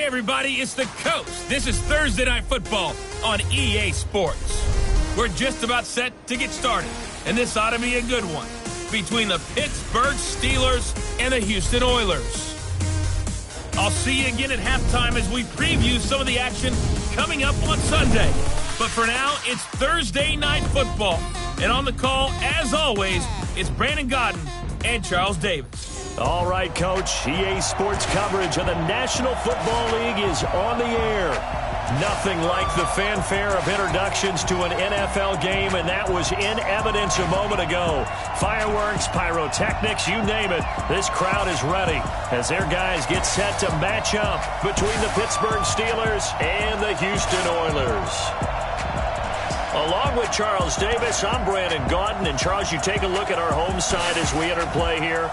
Hey, everybody, it's the Coach. This is Thursday Night Football on EA Sports. We're just about set to get started, and this ought to be a good one between the Pittsburgh Steelers and the Houston Oilers. I'll see you again at halftime as we preview some of the action coming up on Sunday. But for now, it's Thursday Night Football. And on the call, as always, it's Brandon Godden and Charles Davis. All right, Coach. EA Sports coverage of the National Football League is on the air. Nothing like the fanfare of introductions to an NFL game, and that was in evidence a moment ago. Fireworks, pyrotechnics, you name it. This crowd is ready as their guys get set to match up between the Pittsburgh Steelers and the Houston Oilers. Along with Charles Davis, I'm Brandon Godden. And, Charles, you take a look at our home side as we enter play here.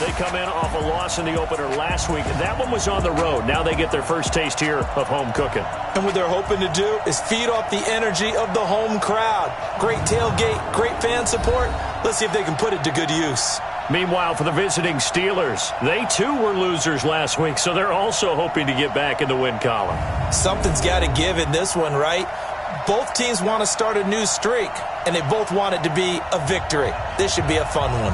They come in off a loss in the opener last week. That one was on the road. Now they get their first taste here of home cooking. And what they're hoping to do is feed off the energy of the home crowd. Great tailgate, great fan support. Let's see if they can put it to good use. Meanwhile, for the visiting Steelers, they too were losers last week, so they're also hoping to get back in the win column. Something's got to give in this one, right? Both teams want to start a new streak, and they both want it to be a victory. This should be a fun one.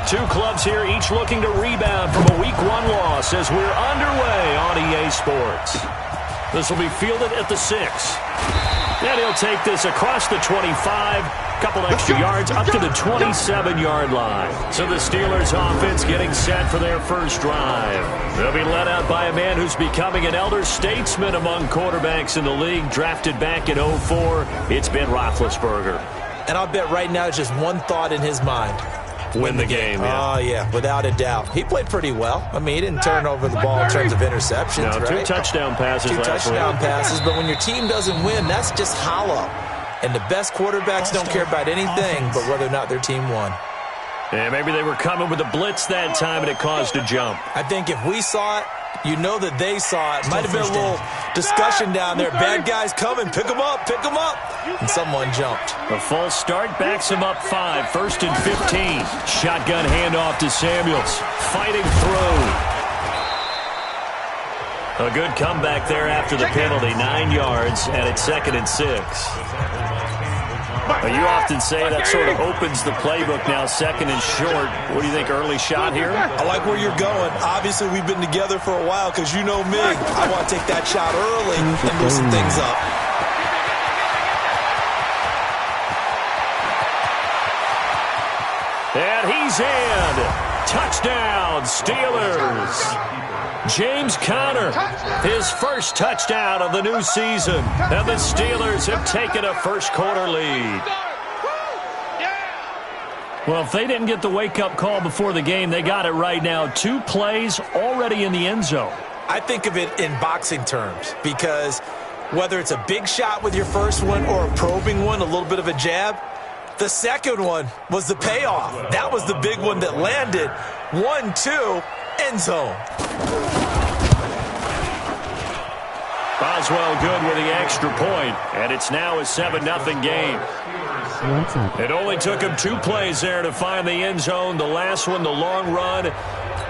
Two clubs here, each looking to rebound from a Week 1 loss as we're underway on EA Sports. This will be fielded at the 6. And he'll take this across the 25, couple extra yards up to the 27-yard line. So the Steelers offense getting set for their first drive. They'll be led out by a man who's becoming an elder statesman among quarterbacks in the league, drafted back in 2004. It's Ben Roethlisberger. And I'll bet right now it's just one thought in his mind. Win the game, yeah. Oh, yeah, without a doubt. He played pretty well. I mean, he didn't turn over the ball in terms of interceptions, no, right? Two touchdown passes last week. Passes, but when your team doesn't win, that's just hollow. And the best quarterbacks don't care about anything but whether or not their team won. Yeah, maybe they were coming with a blitz that time, and it caused a jump. I think if we saw it, you know that they saw it. Might have been a little discussion down there. Bad guys coming. Pick them up. Pick them up. And someone jumped. A false start backs him up 5. First and 15. Shotgun handoff to Samuels. Fighting through. A good comeback there after the penalty. 9 yards, and it's 2nd and 6. You often say that sort of opens the playbook now, 2nd and short. What do you think, early shot here? I like where you're going. Obviously, we've been together for a while because you know me. I want to take that shot early and loosen things up. And he's in. Touchdown, Steelers. James Conner, his first touchdown of the new season. And the Steelers have taken a first-quarter lead. Well, if they didn't get the wake-up call before the game, they got it right now. 2 plays already in the end zone. I think of it in boxing terms because whether it's a big shot with your first one or a probing one, a little bit of a jab, the second one was the payoff. That was the big one that landed. 1-2, end zone. Boswell good with the extra point, and it's now a 7-0 game. It only took him 2 plays there to find the end zone. The last one, the long run,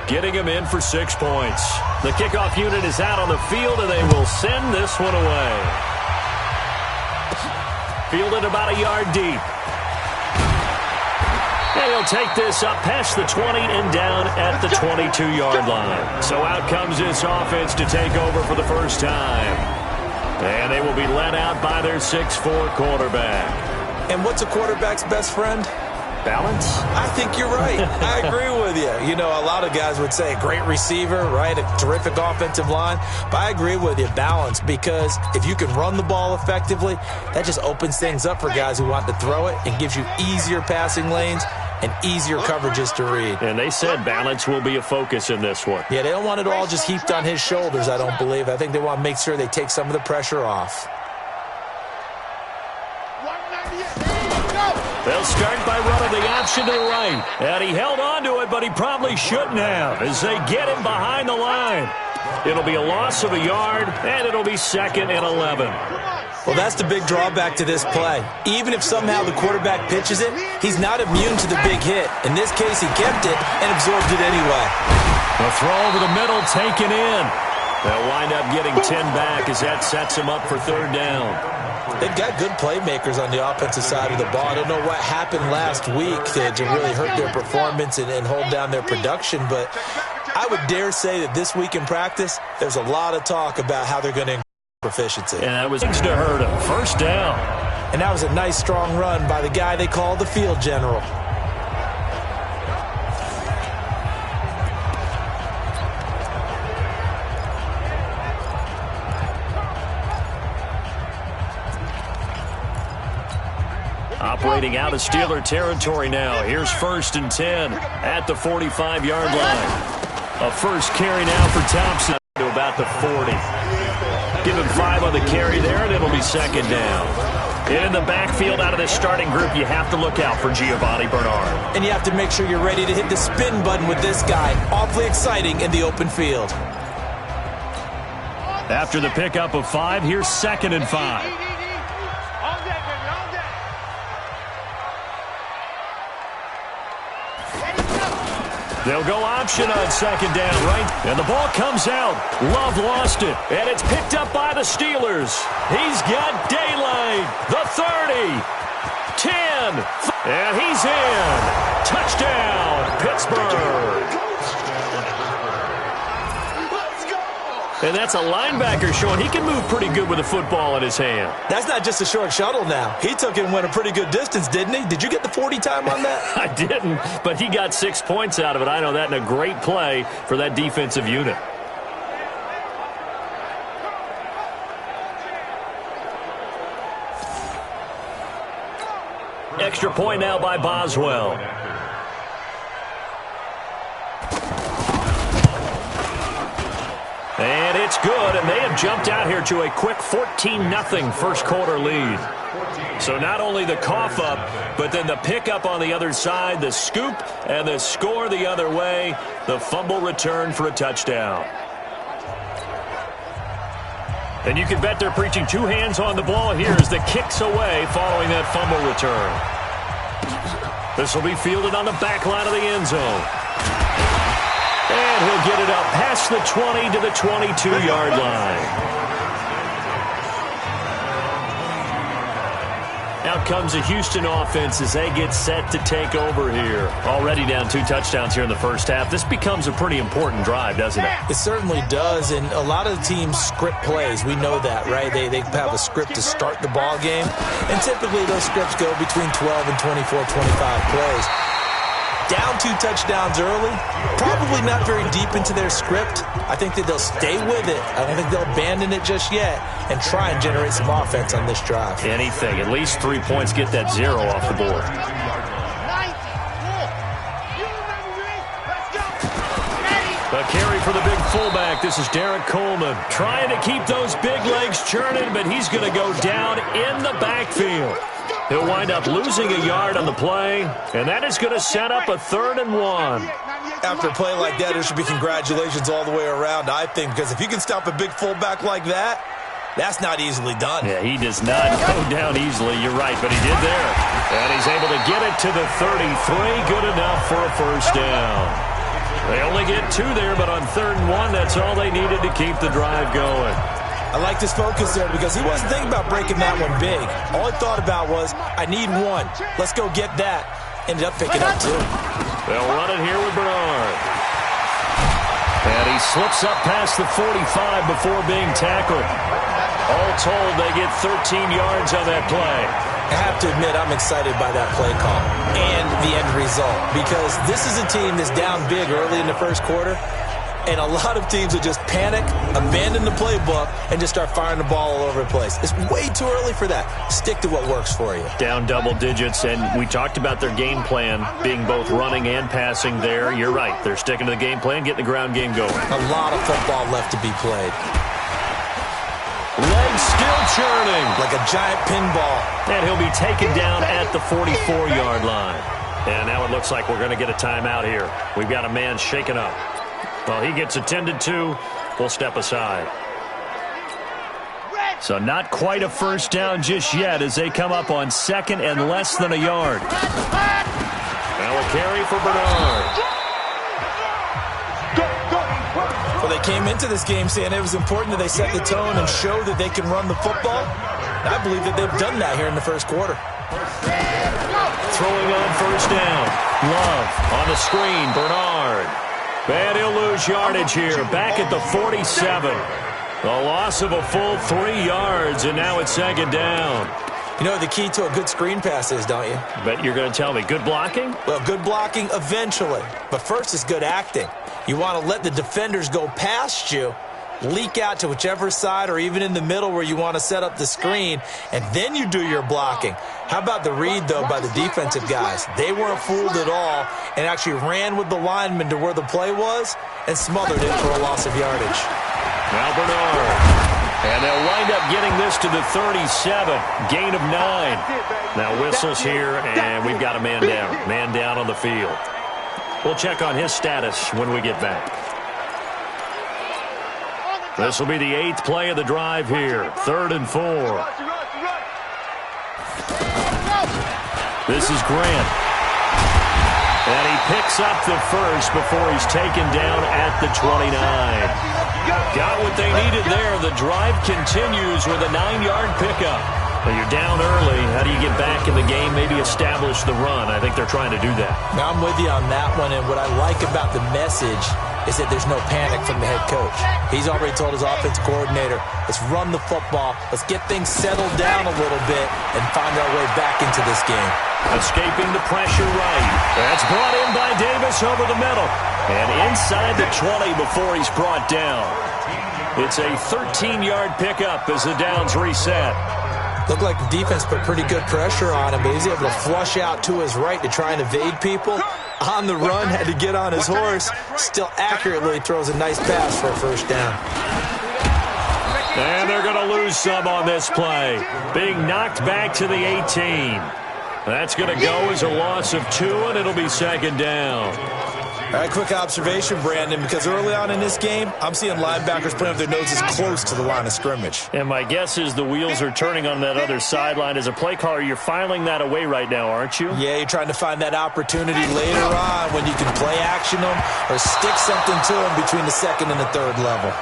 getting him in for 6 points. The kickoff unit is out on the field, and they will send this one away. Fielded about a yard deep. And he'll take this up past the 20 and down at the 22-yard line. So out comes this offense to take over for the first time. And they will be led out by their 6'4 quarterback. And what's a quarterback's best friend? Balance? I think you're right. I agree with you. You know, a lot of guys would say great receiver, right? A terrific offensive line. But I agree with you, balance, because if you can run the ball effectively, that just opens things up for guys who want to throw it and gives you easier passing lanes and easier coverages to read. And they said balance will be a focus in this one. Yeah, they don't want it all just heaped on his shoulders, I don't believe. I think they want to make sure they take some of the pressure off. They'll start by running the option to the right. And he held on to it, but he probably shouldn't have as they get him behind the line. It'll be a loss of a yard, and it'll be 2nd and 11. Well, that's the big drawback to this play. Even if somehow the quarterback pitches it, he's not immune to the big hit. In this case, he kept it and absorbed it anyway. The throw over the middle taken in. They'll wind up getting 10 back as that sets him up for 3rd down. They've got good playmakers on the offensive side of the ball. I don't know what happened last week to really hurt their performance and hold down their production, but I would dare say that this week in practice, there's a lot of talk about how they're going to increase proficiency. And that was to hurt him. 1st down. And that was a nice, strong run by the guy they call the field general. Operating out of Steeler territory now. Here's 1st and 10 at the 45-yard line. A first carry now for Thompson to about the 40. Give him 5 on the carry there, and it'll be 2nd down. In the backfield out of this starting group, you have to look out for Giovanni Bernard. And you have to make sure you're ready to hit the spin button with this guy. Awfully exciting in the open field. After the pickup of 5, here's 2nd and 5. They'll go option on 2nd down, right? And the ball comes out. Love lost it. And it's picked up by the Steelers. He's got daylight. The 30. 10. And he's in. Touchdown, Pittsburgh. And that's a linebacker showing he can move pretty good with a football in his hand. That's not just a short shuttle now. He took it and went a pretty good distance, didn't he? Did you get the 40 time on that? I didn't, but he got 6 points out of it. I know that, and a great play for that defensive unit. Extra point now by Boswell. And it's good, and they have jumped out here to a quick 14-0 first quarter lead. So not only the cough up, but then the pickup on the other side, the scoop, and the score the other way, the fumble return for a touchdown. And you can bet they're preaching 2 hands on the ball here as the kick's away following that fumble return. This will be fielded on the back line of the end zone. And he'll get it up past the 20 to the 22-yard line. Out comes the Houston offense as they get set to take over here. Already down 2 touchdowns here in the first half. This becomes a pretty important drive, doesn't it? It certainly does, and a lot of the teams script plays. We know that, right? They have a script to start the ball game, and typically those scripts go between 12 and 24, 25 plays. Down 2 touchdowns early, probably not very deep into their script. I think that they'll stay with it. I don't think they'll abandon it just yet and try and generate some offense on this drive. Anything. At least 3 points, get that 0 off the board. A carry for the big fullback. This is Derek Coleman trying to keep those big legs churning, but he's going to go down in the backfield. He'll wind up losing a yard on the play, and that is going to set up a 3rd and 1. After a play like that, there should be congratulations all the way around, I think, because if you can stop a big fullback like that, that's not easily done. Yeah, he does not go down easily. You're right, but he did there. And he's able to get it to the 33. Good enough for a 1st down. They only get 2 there, but on 3rd and 1, that's all they needed to keep the drive going. I liked his focus there because he wasn't thinking about breaking that one big. All he thought about was, I need 1. Let's go get that. Ended up picking up 2. They'll run it here with Bernard. And he slips up past the 45 before being tackled. All told, they get 13 yards on that play. I have to admit, I'm excited by that play call and the end result because this is a team that's down big early in the first quarter, and a lot of teams will just panic, abandon the playbook, and just start firing the ball all over the place. It's way too early for that. Stick to what works for you. Down double digits, and we talked about their game plan being both running and passing there. You're right. They're sticking to the game plan, getting the ground game going. A lot of football left to be played. Legs still churning. Like a giant pinball. And he'll be taken down at the 44-yard line. And now it looks like we're going to get a timeout here. We've got a man shaken up. Well, he gets attended to, will step aside. So not quite a first down just yet as they come up on second and less than a yard. Now a carry for Bernard. Well, they came into this game saying it was important that they set the tone and show that they can run the football. And I believe that they've done that here in the first quarter. Throwing on first down. Love on the screen. Bernard. And he'll lose yardage here. Back at the 47. A loss of a full 3 yards, and now it's second down. You know what the key to a good screen pass is, don't you? Bet you're going to tell me. Good blocking? Well, good blocking eventually. But first is good acting. You want to let the defenders go past you, leak out to whichever side or even in the middle where you want to set up the screen, and then you do your blocking. How about the read, though, by the defensive guys? They weren't fooled at all and actually ran with the lineman to where the play was and smothered it for a loss of yardage. Now Bernard. And they'll wind up getting this to the 37. Gain of 9. Now whistles here, and we've got a man down. Man down on the field. We'll check on his status when we get back. This will be the 8th play of the drive here. 3rd and 4. This is Grant. And he picks up the first before he's taken down at the 29. Got what they needed there. The drive continues with a 9-yard pickup. Well, you're down early. How do you get back in the game, maybe establish the run? I think they're trying to do that. Now, I'm with you on that one, and what I like about the message is that there's no panic from the head coach. He's already told his offensive coordinator, let's run the football, let's get things settled down a little bit, and find our way back into this game. Escaping the pressure right. That's brought in by Davis over the middle. And inside the 20 before he's brought down. It's a 13-yard pickup as the downs reset. Looked like the defense put pretty good pressure on him, but he's able to flush out to his right to try and evade people. On the run, had to get on his horse. Still accurately throws a nice pass for a first down. And they're going to lose some on this play. Being knocked back to the 18. That's going to go as a loss of 2, and it'll be second down. All right, quick observation, Brandon, because early on in this game, I'm seeing linebackers putting their noses close to the line of scrimmage. And my guess is the wheels are turning on that other sideline. As a play caller, you're filing that away right now, aren't you? Yeah, you're trying to find that opportunity later on when you can play action them or stick something to them between the second and the third level.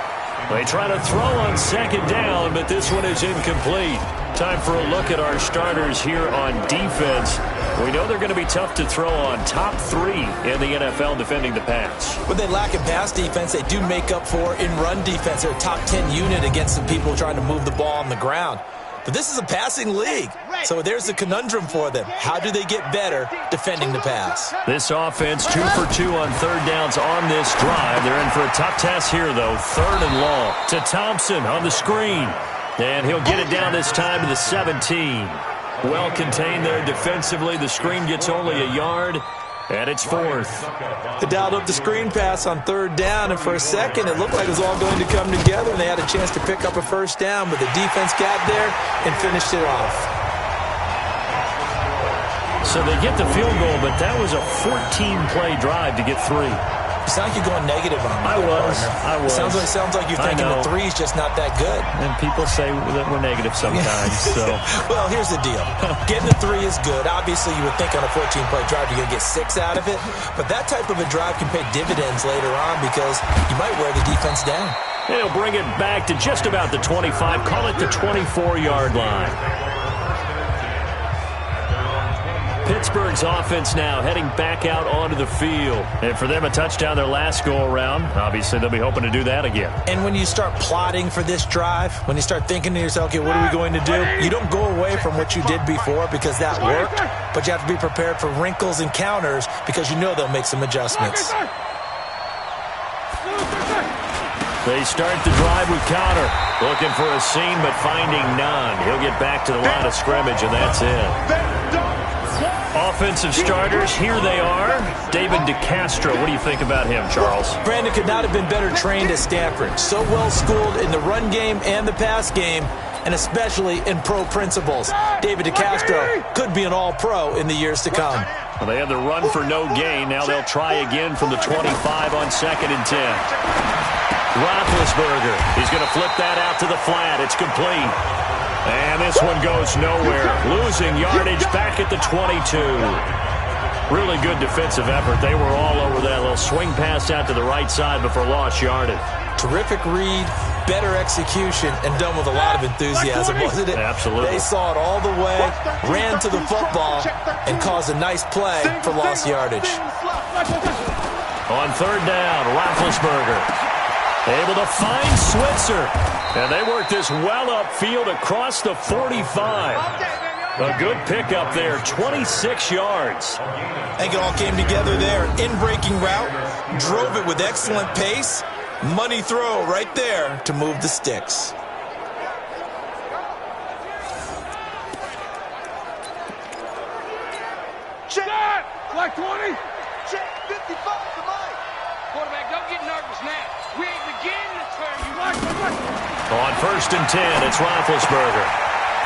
They try to throw on second down, but this one is incomplete. Time for a look at our starters here on defense. We know they're going to be tough to throw on. Top 3 in the NFL defending the pass. What they lack in pass defense, they do make up for in run defense. They're a top 10 unit against some people trying to move the ball on the ground. But this is a passing league, so there's a conundrum for them. How do they get better defending the pass? This offense 2 for 2 on third downs on this drive. They're in for a tough test here, though. 3rd and long to Thompson on the screen. And he'll get it down this time to the 17. Well contained there defensively. The screen gets only a yard, and it's 4th. They dialed up the screen pass on 3rd down, and for a second it looked like it was all going to come together, and they had a chance to pick up a first down, but the defense got there and finished it off. So they get the field goal, but that was a 14-play drive to get 3. You sound like you're going negative on me. I was. Sounds like you're thinking the 3's just not that good. And people say that we're negative sometimes. So, well, here's the deal. Getting the 3 is good. Obviously, you would think on a 14-play drive you're going to get 6 out of it. But that type of a drive can pay dividends later on because you might wear the defense down. And he'll bring it back to just about the 25. Call it the 24-yard line. Pittsburgh's offense now heading back out onto the field. And for them, a touchdown their last go-around. Obviously, they'll be hoping to do that again. And when you start plotting for this drive, when you start thinking to yourself, okay, what are we going to do? You don't go away from what you did before because that worked, but you have to be prepared for wrinkles and counters because you know they'll make some adjustments. They start the drive with counter. Looking for a seam, but finding none. He'll get back to the line of scrimmage, and that's it. Offensive starters, here they are. David DeCastro, what do you think about him, Charles? Brandon could not have been better trained at Stanford. So well schooled in the run game and the pass game, and especially in pro principles. David DeCastro could be an all-pro in the years to come. Well, they have the run for no gain. Now they'll try again from the 25 on 2nd and 10. Roethlisberger. He's going to flip that out to the flat. It's complete. And this one goes nowhere. Losing yardage back at the 22. Really good defensive effort. They were all over that little swing pass out to the right side before lost yardage. Terrific read, better execution, and done with a lot of enthusiasm, wasn't it? Absolutely. They saw it all the way, ran to the football, and caused a nice play for lost yardage. On third down, Roethlisberger able to find Switzer. And they worked this well upfield across the 45. A good pickup there, 26 yards. I think it all came together there. In-breaking route, drove it with excellent pace. Money throw right there to move the sticks. Check! Black 20! Check 55 to Mike. Quarterback, don't get nervous now. We ain't beginning to turn you. On first and 10, it's Roethlisberger.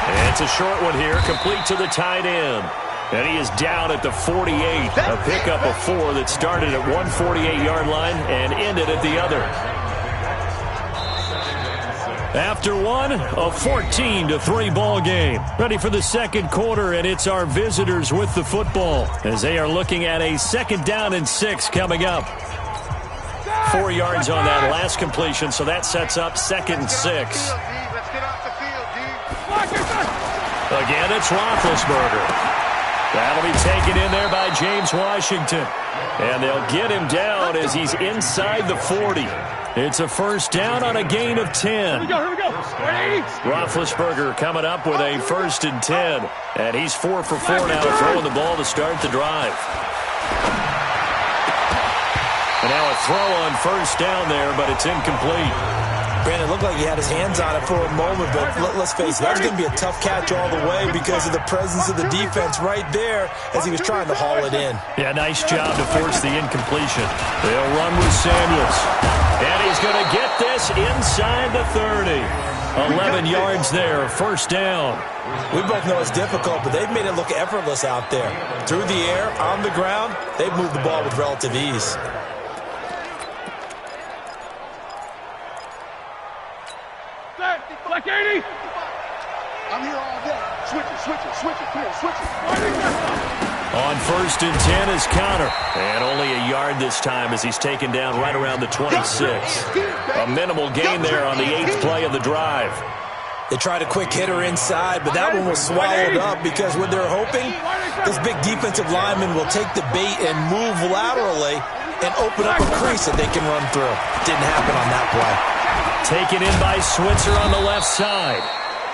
And it's a short one here, complete to the tight end. And he is down at the 48. A pickup of 4 that started at one 48-yard line and ended at the other. After one, a 14-3 ball game. Ready for the second quarter, and it's our visitors with the football as they are looking at a 2nd down and 6 coming up. 4 yards on that last completion, so that sets up 2nd and 6. Again, it's Roethlisberger. That'll be taken in there by James Washington. And they'll get him down as he's inside the 40. It's a 1st down on a gain of 10. Here we go. Ready? Roethlisberger coming up with a 1st and 10. And he's 4 for 4 now, throwing the ball to start the drive. And now a throw on 1st down there, but it's incomplete. Brandon, it looked like he had his hands on it for a moment, but let's face it, that's going to be a tough catch all the way because of the presence of the defense right there as he was trying to haul it in. Yeah, nice job to force the incompletion. They'll run with Samuels. And he's going to get this inside the 30. 11 yards there, 1st down. We both know it's difficult, but they've made it look effortless out there. Through the air, on the ground, they've moved the ball with relative ease. Black 80! I'm here all day. Switch it, clear, switch it. On 1st and 10 is Counter. And only a yard this time as he's taken down right around the 26. A minimal gain there on the 8th play of the drive. They tried a quick hitter inside, but that one was swallowed up because what they're hoping, this big defensive lineman will take the bait and move laterally and open up a crease that they can run through. Didn't happen on that play. Taken in by Switzer on the left side.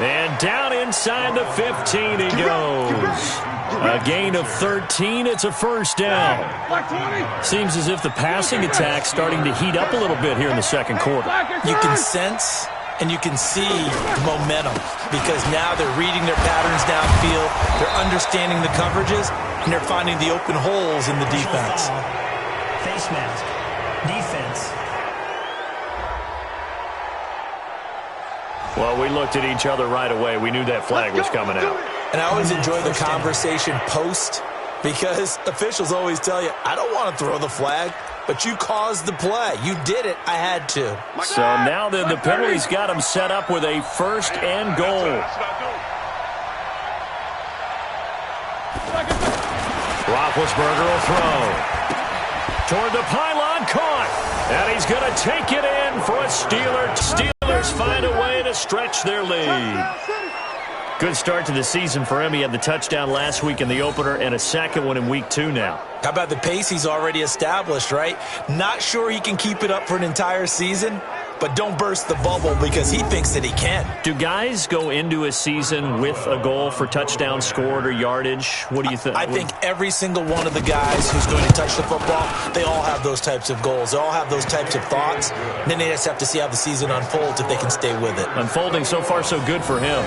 And down inside the 15 he goes. A gain of 13. It's a 1st down. Seems as if the passing attack's starting to heat up a little bit here in the second quarter. You can sense and you can see momentum because now they're reading their patterns downfield. They're understanding the coverages, and they're finding the open holes in the defense. Face mask. Defense. Well, we looked at each other right away. We knew that flag was coming out. And I always enjoy the conversation post because officials always tell you, I don't want to throw the flag, but you caused the play. You did it. I had to. So now then the penalty's got him set up with a 1st and goal. Roethlisberger will throw. Toward the pylon, caught. And he's going to take it in for a Steeler. Steelers find a way to stretch their lead. Good start to the season for him. He had the touchdown last week in the opener and a second one in week 2 now. How about the pace he's already established, right? Not sure he can keep it up for an entire season, but don't burst the bubble because he thinks that he can. Do guys go into a season with a goal for touchdown scored or yardage? What do you think? I think every single one of the guys who's going to touch the football, they all have those types of goals. They all have those types of thoughts. And then they just have to see how the season unfolds if they can stay with it. Unfolding so far so good for him.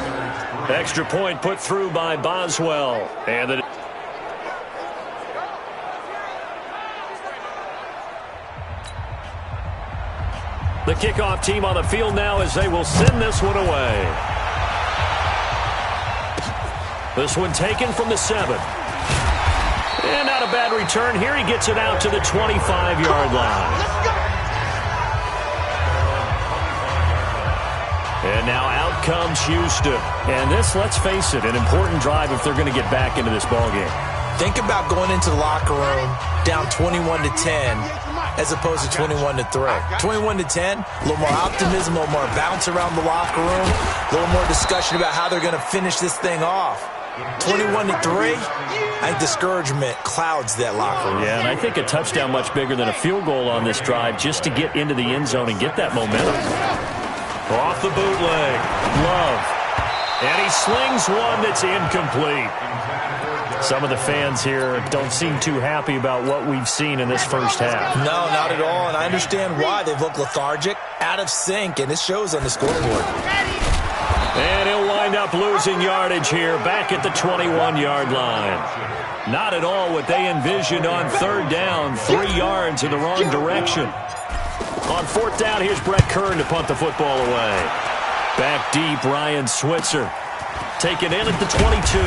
Extra point put through by Boswell. And the kickoff team on the field now as they will send this one away. This one taken from the 7. And not a bad return here. He gets it out to the 25-yard line. And now out comes Houston. And this, let's face it, an important drive if they're going to get back into this ballgame. Think about going into the locker room down 21-10 as opposed to 21-3. 21-10, a little more optimism, a little more bounce around the locker room, a little more discussion about how they're going to finish this thing off. 21-3, I think discouragement clouds that locker room. Yeah, and I think a touchdown much bigger than a field goal on this drive just to get into the end zone and get that momentum. Off the bootleg, Love. And he slings one that's incomplete. Some of the fans here don't seem too happy about what we've seen in this first half. No, not at all, and I understand why. They've looked lethargic, out of sync, and it shows on the scoreboard. And he'll wind up losing yardage here back at the 21-yard line. Not at all what they envisioned on third down, 3 yards in the wrong direction. On fourth down, here's Brett Kern to punt the football away. Back deep, Ryan Switzer. Taken in at the 22.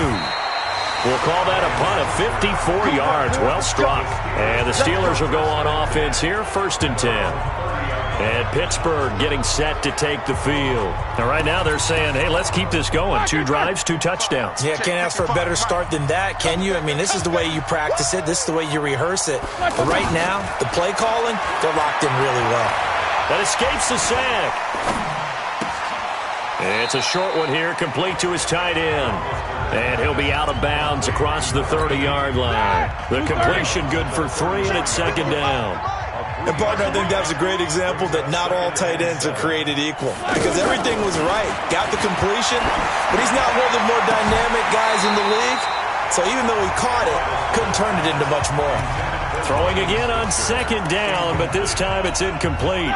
We'll call that a punt of 54 yards. Well struck. And the Steelers will go on offense here, 1st and 10. And Pittsburgh getting set to take the field. Now, right now they're saying, hey, let's keep this going. 2 drives, 2 touchdowns. Yeah, can't ask for a better start than that, can you? I mean, this is the way you practice it. This is the way you rehearse it. But right now, the play calling, they're locked in really well. That escapes the sack. It's a short one here, complete to his tight end. And he'll be out of bounds across the 30-yard line. The completion good for 3, and it's 2nd down. And, partner, I think that was a great example that not all tight ends are created equal. Because everything was right. Got the completion, but he's not one of the more dynamic guys in the league. So even though he caught it, couldn't turn it into much more. Throwing again on 2nd down, but this time it's incomplete.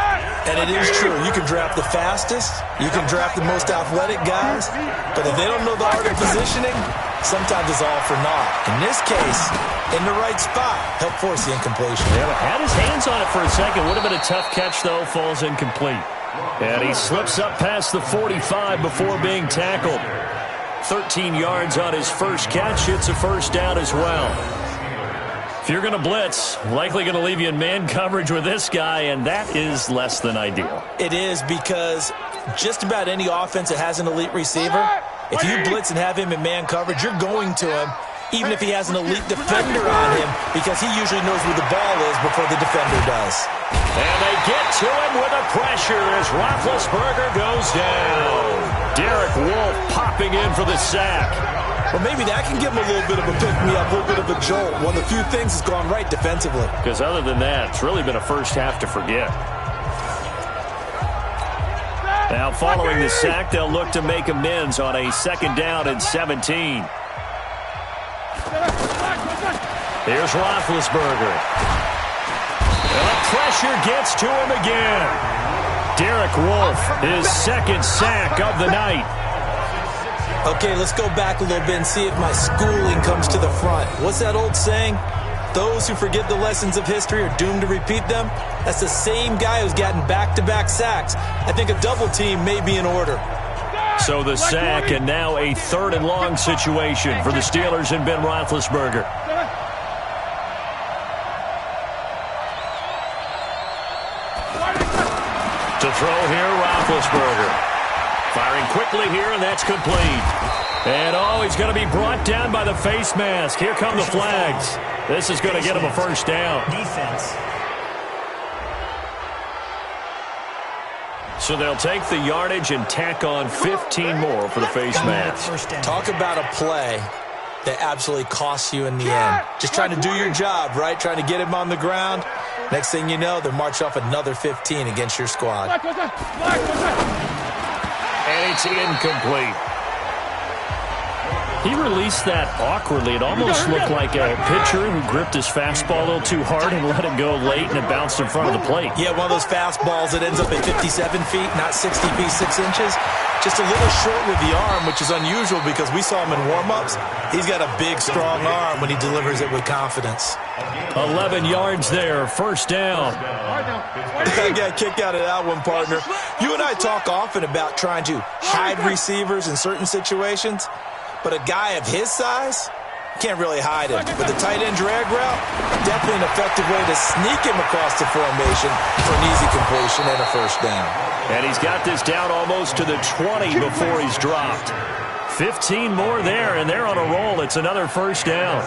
And it is true. You can draft the fastest. You can draft the most athletic guys. But if they don't know the art of positioning, sometimes it's all for naught. In this case, in the right spot, help force the incompletion. Yeah, had his hands on it for a second. Would have been a tough catch, though. Falls incomplete. And he slips up past the 45 before being tackled. 13 yards on his first catch. It's a 1st down as well. If you're going to blitz, likely going to leave you in man coverage with this guy, and that is less than ideal. It is, because just about any offense that has an elite receiver, if you blitz and have him in man coverage, you're going to him, even if he has an elite defender on him, because he usually knows where the ball is before the defender does. And they get to him with a pressure as Roethlisberger goes down. Derek Wolfe popping in for the sack. Well, maybe that can give him a little bit of a pick-me-up, a little bit of a jolt. One of the few things that's gone right defensively. Because other than that, it's really been a first half to forget. Now, following the sack, they'll look to make amends on a 2nd down and 17. Here's Roethlisberger. And the pressure gets to him again. Derek Wolfe, his 2nd sack of the night. Okay, let's go back a little bit and see if my schooling comes to the front. What's that old saying? Those who forget the lessons of history are doomed to repeat them. That's the same guy who's gotten back-to-back sacks. I think a double team may be in order. So the sack, and now a 3rd and long situation for the Steelers and Ben Roethlisberger. To throw here, Roethlisberger. Firing quickly here, and that's complete. And, he's going to be brought down by the face mask. Here come the flags. This is going to get him a 1st down. Defense. So they'll take the yardage and tack on 15 more for the face mask. Talk about a play that absolutely costs you in the end. Just trying to do your job, right? Trying to get him on the ground. Next thing you know, they'll march off another 15 against your squad. And it's incomplete. He released that awkwardly. It almost looked like a pitcher who gripped his fastball a little too hard and let it go late, and it bounced in front of the plate. Yeah, one of those fastballs that ends up at 57 feet, not 60 feet, 6 inches. Just a little short with the arm, which is unusual because we saw him in warm-ups. He's got a big, strong arm when he delivers it with confidence. 11 yards there, 1st down. I got a kick out of that one, partner. You and I talk often about trying to hide receivers in certain situations, but a guy of his size, can't really hide him. But the tight end drag route, definitely an effective way to sneak him across the formation for an easy completion and a first down. And he's got this down almost to the 20 before he's dropped. 15 more there, and they're on a roll. It's another first down.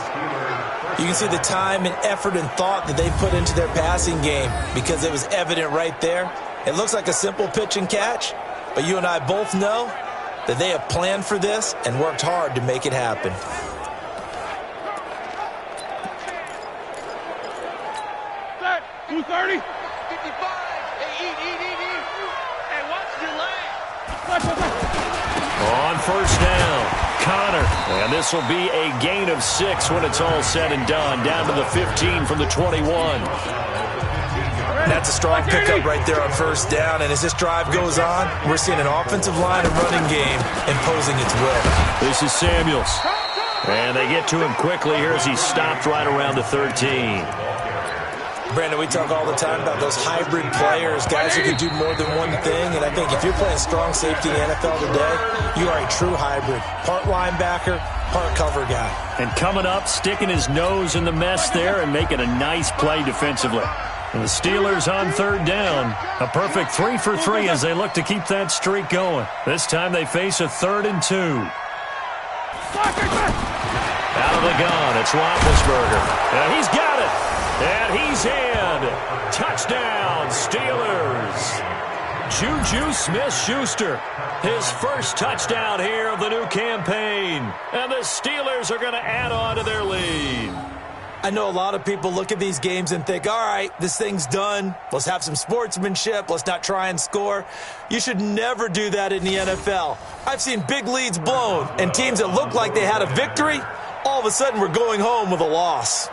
You can see the time and effort and thought that they put into their passing game because it was evident right there. It looks like a simple pitch and catch, but you and I both know that they have planned for this and worked hard to make it happen. Set, 230. 55. Hey, eat. Hey, watch your leg. On first down, Connor. And this will be a gain of 6 when it's all said and done. Down to the 15 from the 21. That's a strong pickup right there on first down. And as this drive goes on, we're seeing an offensive line and running game imposing its will. This is Samuels. And they get to him quickly here as he's stopped right around the 13. Brandon, we talk all the time about those hybrid players, guys who can do more than one thing. And I think if you're playing strong safety in the NFL today, you are a true hybrid. Part linebacker, part cover guy. And coming up, sticking his nose in the mess there and making a nice play defensively. And the Steelers on third down. A perfect 3 for 3 as they look to keep that streak going. This time they face a 3rd and 2. Out of the gun, it's Roethlisberger. And he's got it. And he's in. Touchdown, Steelers. Juju Smith-Schuster, his first touchdown here of the new campaign. And the Steelers are going to add on to their lead. I know a lot of people look at these games and think, all right, this thing's done. Let's have some sportsmanship. Let's not try and score. You should never do that in the NFL. I've seen big leads blown, and teams that looked like they had a victory, all of a sudden were going home with a loss.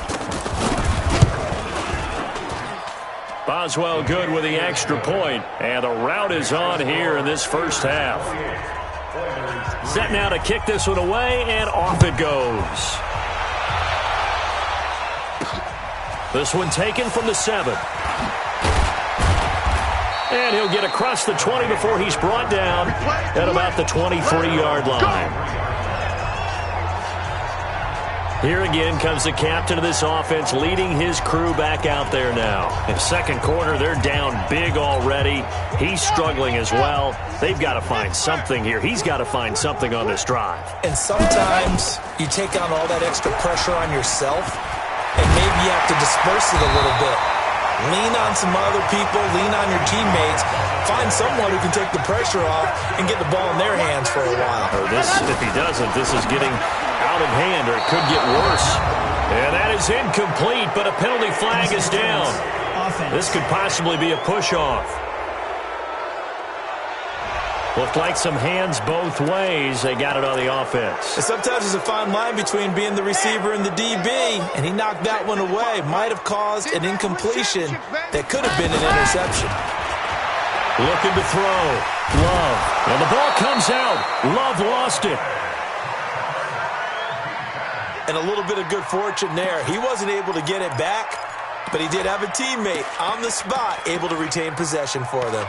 Boswell good with the extra point, and the route is on here in this first half. Set now to kick this one away, and off it goes. This one taken from the 7. And he'll get across the 20 before he's brought down at about the 23-yard line. Here again comes the captain of this offense leading his crew back out there now. In second quarter, they're down big already. He's struggling as well. They've got to find something here. He's got to find something on this drive. And sometimes you take on all that extra pressure on yourself, and maybe you have to disperse it a little bit. Lean on some other people. Lean on your teammates. Find someone who can take the pressure off and get the ball in their hands for a while. Or this, if he doesn't, this is getting out of hand, or it could get worse. And that is incomplete, but a penalty flag is down. This could possibly be a push-off. Looked like some hands both ways. They got it on the offense. And sometimes there's a fine line between being the receiver and the DB, and he knocked that one away. Might have caused an incompletion that could have been an interception. Looking to throw. Love. And the ball comes out. Love lost it. And a little bit of good fortune there. He wasn't able to get it back, but he did have a teammate on the spot able to retain possession for them.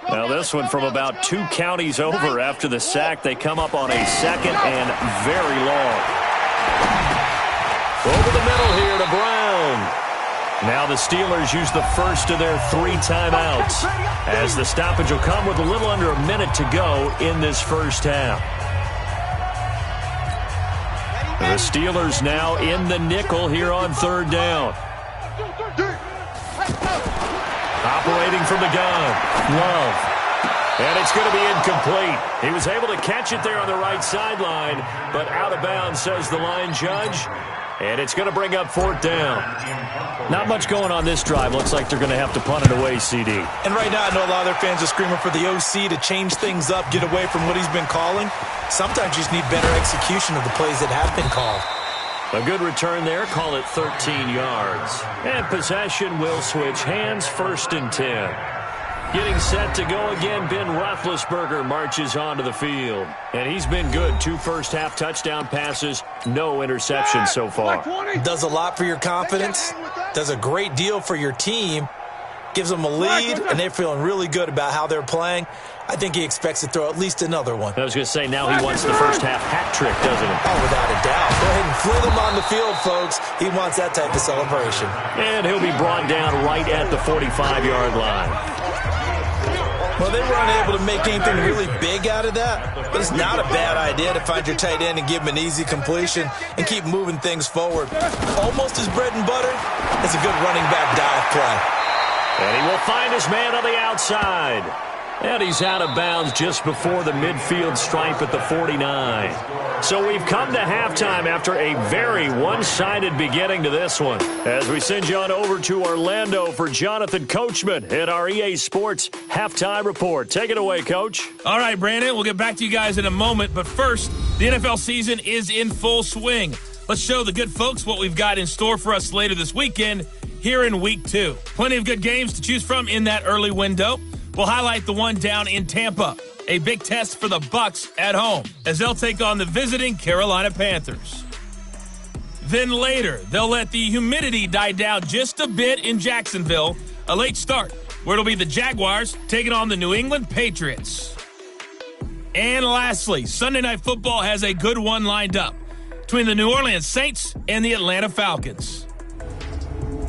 Now this one from about 2 counties over after the sack. They come up on a 2nd and very long. Over the middle here to Brown. Now the Steelers use the first of their 3 timeouts as the stoppage will come with a little under a minute to go in this first half. The Steelers now in the nickel here on third down. Operating from the gun. Love. And it's going to be incomplete. He was able to catch it there on the right sideline, but out of bounds, says the line judge. And it's going to bring up 4th down. Not much going on this drive. Looks like they're going to have to punt it away, CD. And right now, I know a lot of their fans are screaming for the OC to change things up, get away from what he's been calling. Sometimes you just need better execution of the plays that have been called. A good return there. Call it 13 yards. And possession will switch hands, 1st and 10. Getting set to go again, Ben Roethlisberger marches onto the field. And he's been good. 2 first-half touchdown passes, no interceptions so far. Does a lot for your confidence, does a great deal for your team, gives them a lead, and they're feeling really good about how they're playing. I think he expects to throw at least another one. I was going to say, now he wants the first half hat trick, doesn't he? Oh, without a doubt. Go ahead and fling him on the field, folks. He wants that type of celebration. And he'll be brought down right at the 45-yard line. Well, they were unable to make anything really big out of that, but it's not a bad idea to find your tight end and give him an easy completion and keep moving things forward. Almost his bread and butter. It's a good running back dive play. And he will find his man on the outside. And he's out of bounds just before the midfield stripe at the 49. So we've come to halftime after a very one-sided beginning to this one. As we send you on over to Orlando for Jonathan Coachman at our EA Sports Halftime Report. Take it away, Coach. All right, Brandon, we'll get back to you guys in a moment. But first, the NFL season is in full swing. Let's show the good folks what we've got in store for us later this weekend here in Week 2. Plenty of good games to choose from in that early window. We'll highlight the one down in Tampa, a big test for the Bucs at home as they'll take on the visiting Carolina Panthers. Then later, they'll let the humidity die down just a bit in Jacksonville, a late start, where it'll be the Jaguars taking on the New England Patriots. And lastly, Sunday Night Football has a good one lined up between the New Orleans Saints and the Atlanta Falcons.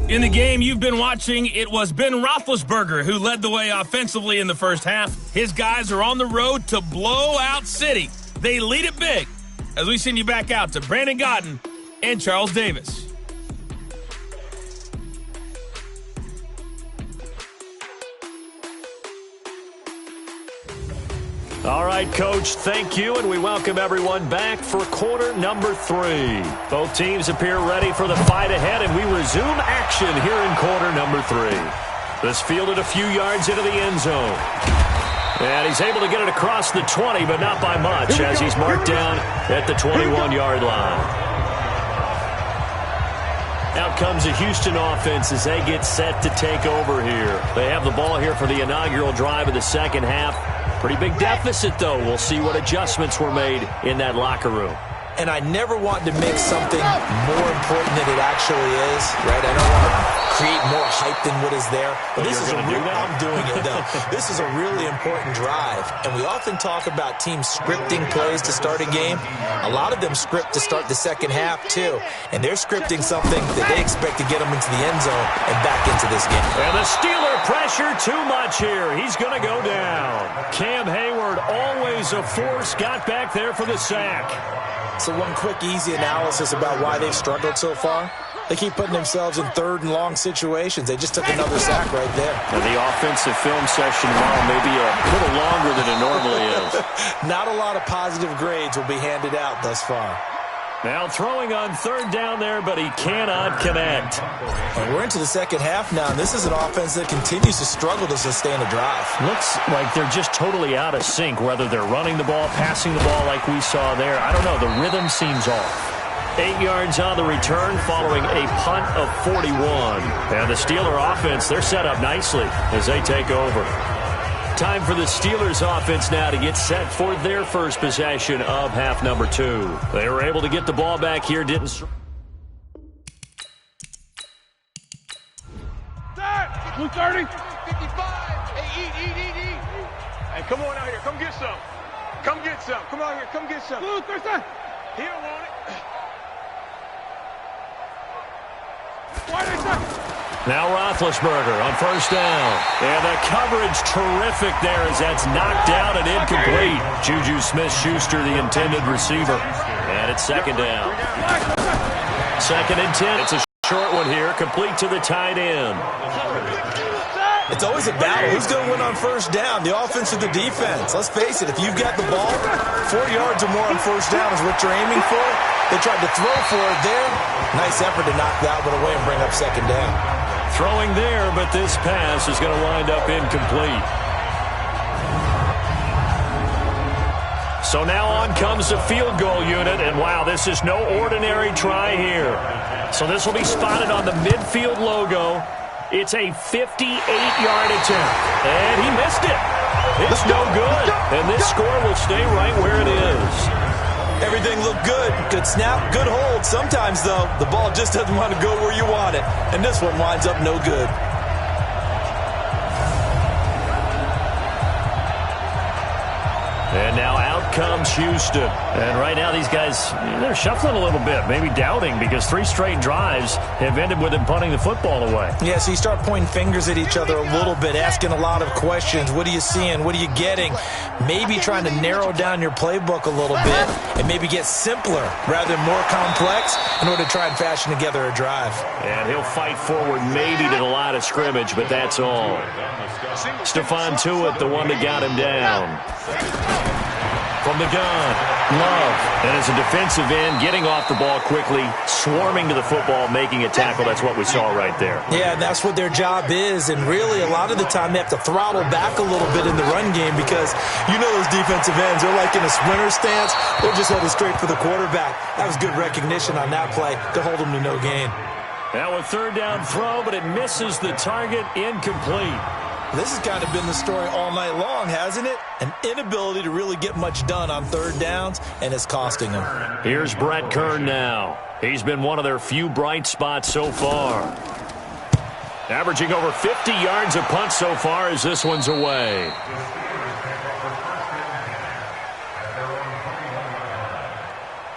In the game you've been watching, it was Ben Roethlisberger who led the way offensively in the first half. His guys are on the road to Blowout City. They lead it big as we send you back out to Brandon Godden and Charles Davis. All right, Coach, thank you, and we welcome everyone back for quarter number 3. Both teams appear ready for the fight ahead, and we resume action here in quarter number 3. This fielded a few yards into the end zone. And he's able to get it across the 20, but not by much, as he's marked down at the 21-yard line. Out comes the Houston offense as they get set to take over here. They have the ball here for the inaugural drive of the second half. Pretty big deficit, though. We'll see what adjustments were made in that locker room. And I never want to make something more important than it actually is, right? I don't want to create more hype than what is there. But this is I'm doing it, though. This is a really important drive. And we often talk about teams scripting plays to start a game. A lot of them script to start the second half, too. And they're scripting something that they expect to get them into the end zone and back into this game. And the Steeler pressure too much here. He's going to go down. Cam Hayward, always a force, got back there for the sack. So one quick, easy analysis about why they've struggled so far. They keep putting themselves in third and long situations. They just took another sack right there. And the offensive film session tomorrow may be a little longer than it normally is. Not a lot of positive grades will be handed out thus far. Now throwing on third down there, but he cannot connect. And we're into the second half now, and this is an offense that continues to struggle to sustain a drive. Looks like they're just totally out of sync, whether they're running the ball, passing the ball like we saw there. I don't know. The rhythm seems off. 8 yards on the return following a punt of 41. And the Steeler offense, they're set up nicely as they take over. Time for the Steelers offense now to get set for their first possession of half number 2. They were able to get the ball back here, didn't... Blue 30. 55. Hey, eat. Hey, come on out here. Come get some. Come get some. Come out here. Come get some. Blue 30. He don't want it. Why they say? Now Roethlisberger on first down. And the coverage terrific there as that's knocked down and incomplete. Juju Smith-Schuster, the intended receiver. And it's second down. Second and 10. It's a short one here, complete to the tight end. It's always a battle. Who's going to win on first down, the offense or the defense? Let's face it, if you've got the ball, 4 yards or more on first down is what you're aiming for. They tried to throw for it there. Nice effort to knock that one away and bring up second down. Throwing there, but this pass is going to wind up incomplete. So now on comes the field goal unit, and wow, this is no ordinary try here. So this will be spotted on the midfield logo. It's a 58-yard attempt, and he missed it. It's no good, and this score will stay right where it is. Everything looked good. Good snap, good hold. Sometimes, though, the ball just doesn't want to go where you want it, and this one winds up no good. And now out comes Houston. And right now these guys, they're shuffling a little bit, maybe doubting, because 3 straight drives have ended with them punting the football away. Yeah, so you start pointing fingers at each other a little bit, asking a lot of questions. What are you seeing? What are you getting? Maybe trying to narrow down your playbook a little bit and maybe get simpler rather than more complex in order to try and fashion together a drive. And he'll fight forward maybe to the line of scrimmage, but that's all. Stephon Tuitt, the one that got him down. From the gun, Love. And as a defensive end, getting off the ball quickly, swarming to the football, making a tackle. That's what we saw right there. Yeah, and that's what their job is. And really, a lot of the time, they have to throttle back a little bit in the run game because you know those defensive ends, they're like in a sprinter stance. They're just headed straight for the quarterback. That was good recognition on that play to hold them to no gain. Now a 3rd down throw, but it misses the target, incomplete. This has kind of been the story all night long, hasn't it? An inability to really get much done on 3rd downs, and it's costing them. Here's Brett Kern now. He's been one of their few bright spots so far. Averaging over 50 yards a punt so far as this one's away.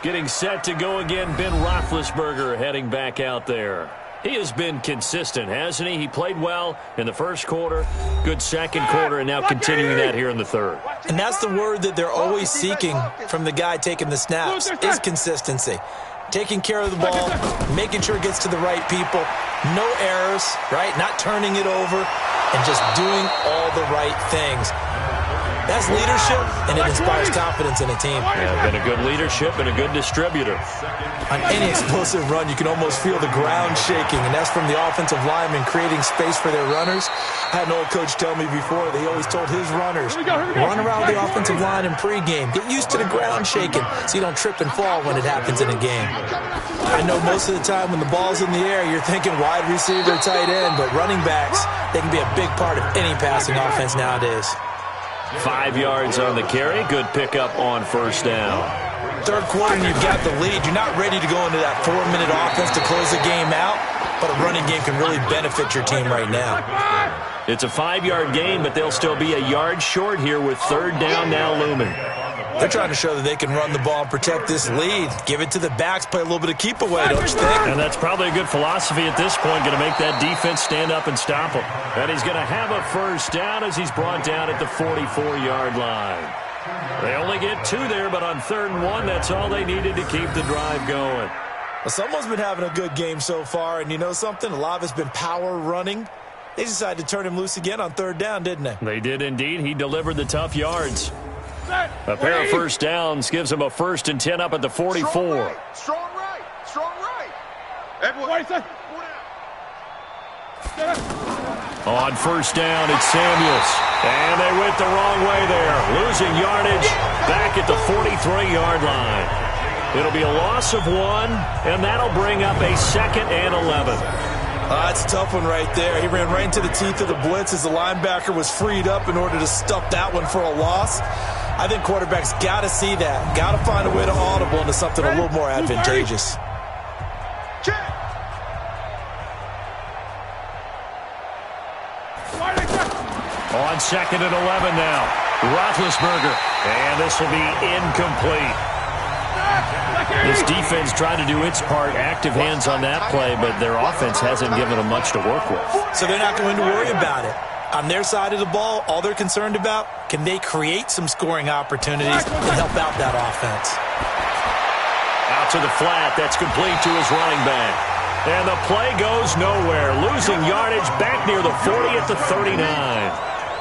Getting set to go again, Ben Roethlisberger heading back out there. He has been consistent, hasn't he? He played well in the first quarter, good second quarter, and now continuing that here in the 3rd. And that's the word that they're always seeking from the guy taking the snaps, is consistency. Taking care of the ball, making sure it gets to the right people, no errors, right? Not turning it over, and just doing all the right things. That's leadership, and it inspires confidence in a team. Yeah, been a good leadership and a good distributor. On any explosive run, you can almost feel the ground shaking, and that's from the offensive linemen creating space for their runners. I had an old coach tell me before, they always told his runners, run around the offensive line in pregame. Get used to the ground shaking so you don't trip and fall when it happens in a game. I know most of the time when the ball's in the air, you're thinking wide receiver, tight end, but running backs, they can be a big part of any passing offense nowadays. 5 yards on the carry. Good pickup on 1st down. 3rd quarter and you've got the lead. You're not ready to go into that 4-minute offense to close the game out, but a running game can really benefit your team right now. It's a 5-yard gain, but they'll still be a yard short here with 3rd down now looming. They're trying to show that they can run the ball and protect this lead. Give it to the backs, play a little bit of keep away, don't you think? And that's probably a good philosophy at this point, going to make that defense stand up and stop him. And he's going to have a 1st down as he's brought down at the 44-yard line. They only get 2 there, but on 3rd and 1, that's all they needed to keep the drive going. Well, someone's been having a good game so far, and you know something? A lot of it's been power running. They decided to turn him loose again on 3rd down, didn't they? They did indeed. He delivered the tough yards. A pair of 1st downs gives him a 1st and 10 up at the 44. Strong right. Strong right. Everyone. On 1st down, it's Samuels. And they went the wrong way there. Losing yardage back at the 43-yard line. It'll be a loss of 1, and that'll bring up a 2nd and 11. That's a tough one right there. He ran right into the teeth of the blitz as the linebacker was freed up in order to stuff that one for a loss. I think quarterbacks got to see that. Got to find a way to audible into something a little more advantageous. On 2nd and 11 now. Roethlisberger. And this will be incomplete. This defense tried to do its part, active hands on that play, but their offense hasn't given them much to work with. So they're not going to worry about it. On their side of the ball, all they're concerned about, can they create some scoring opportunities and help out that offense? Out to the flat. That's complete to his running back. And the play goes nowhere. Losing yardage back near the 40 at the 39.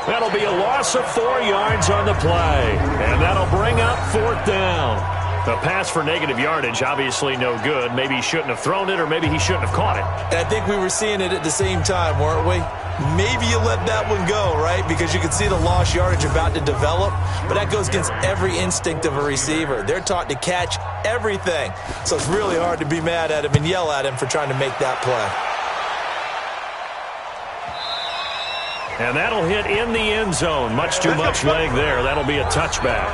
That'll be a loss of 4 yards on the play. And that'll bring up 4th down. The pass for negative yardage, obviously no good. Maybe he shouldn't have thrown it, or maybe he shouldn't have caught it. And I think we were seeing it at the same time, weren't we? Maybe you let that one go, right? Because you can see the lost yardage about to develop. But that goes against every instinct of a receiver. They're taught to catch everything. So it's really hard to be mad at him and yell at him for trying to make that play. And that'll hit in the end zone. Much too much leg there. That'll be a touchback.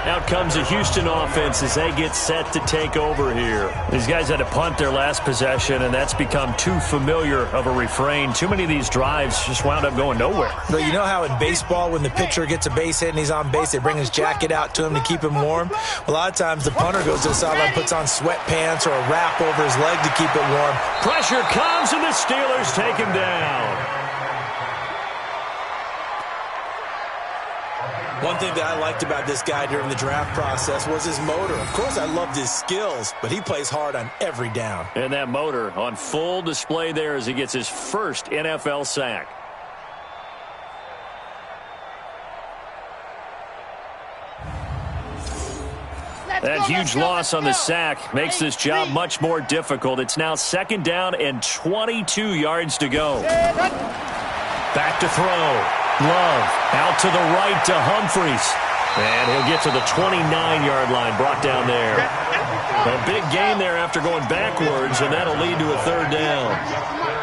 Out comes the Houston offense as they get set to take over here. These guys had to punt their last possession, and that's become too familiar of a refrain. Too many of these drives just wound up going nowhere. But you know how in baseball, when the pitcher gets a base hit and he's on base, they bring his jacket out to him to keep him warm? A lot of times the punter goes to the sideline, puts on sweatpants or a wrap over his leg to keep it warm. Pressure comes, and the Steelers take him down. One thing that I liked about this guy during the draft process was his motor. Of course, I loved his skills, but he plays hard on every down. And that motor on full display there as he gets his first NFL sack. That huge loss on the sack makes this job much more difficult. It's now 2nd down and 22 yards to go. Back to throw. Love out to the right to Humphries. And he'll get to the 29-yard line, brought down there. A big gain there after going backwards, and that'll lead to a 3rd down.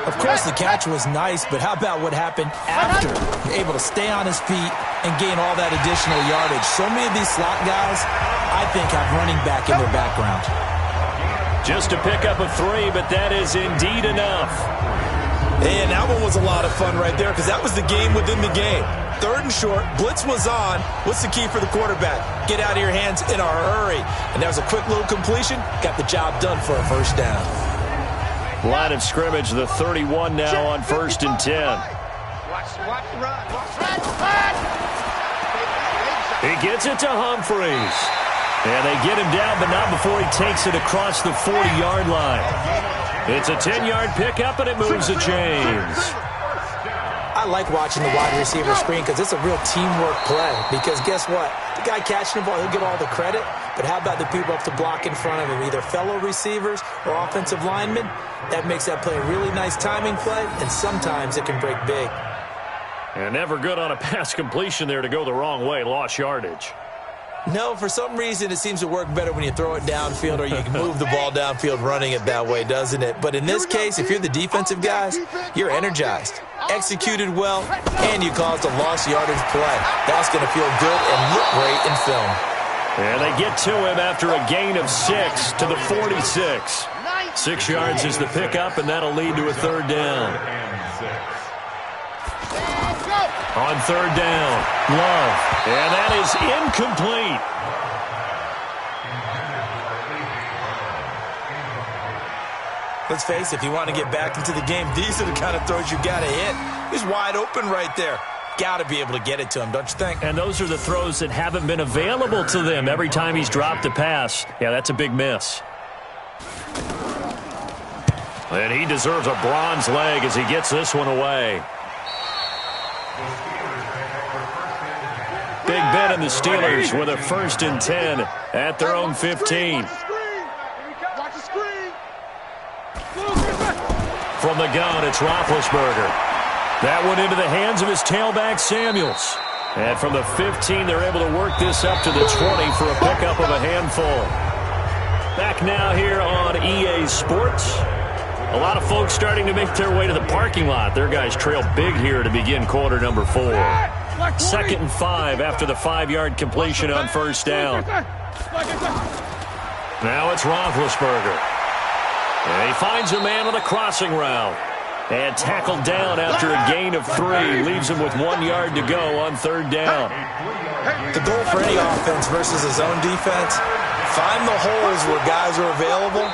Of course, the catch was nice, but how about what happened after? Able to stay on his feet and gain all that additional yardage. So many of these slot guys, I think, have running back in their background. Just to pick up a 3, but that is indeed enough. And that one was a lot of fun right there because that was the game within the game. 3rd and short, blitz was on. What's the key for the quarterback? Get out of your hands in a hurry. And that was a quick little completion. Got the job done for a 1st down. Line of scrimmage, the 31 now on 1st and 10. He gets it to Humphries. And they get him down, but not before he takes it across the 40-yard line. It's a 10-yard pickup, and it moves the chains. I like watching the wide receiver screen because it's a real teamwork play. Because guess what? The guy catching the ball, he'll get all the credit. But how about the people up to block in front of him, either fellow receivers or offensive linemen? That makes that play a really nice timing play, and sometimes it can break big. And never good on a pass completion there to go the wrong way. Lost yardage. No, for some reason it seems to work better when you throw it downfield or you can move the ball downfield running it that way, doesn't it? But in this case, if you're the defensive guys, you're energized, executed well, and you caused a lost yardage play. That's going to feel good and look great in film. And they get to him after a gain of 6 to the 46. 6 yards is the pickup, and that'll lead to a 3rd down. On 3rd down, Love. And that is incomplete. Let's face it, if you want to get back into the game, these are the kind of throws you got to hit. He's wide open right there. Got to be able to get it to him, don't you think? And those are the throws that haven't been available to them every time he's dropped a pass. Yeah, that's a big miss. And he deserves a bronze leg as he gets this one away. Big Ben and the Steelers with a 1st and 10 at their own 15. From the gun, it's Roethlisberger. That one into the hands of his tailback, Samuels. And from the 15, they're able to work this up to the 20 for a pickup of a handful. Back now here on EA Sports. A lot of folks starting to make their way to the parking lot. Their guys trail big here to begin quarter number 4. 2nd and 5 after the 5-yard completion on 1st down. Now it's Roethlisberger. And he finds a man on a crossing route. And tackled down after a gain of 3. Leaves him with 1 yard to go on 3rd down. The goal for any offense versus his own defense, find the holes where guys are available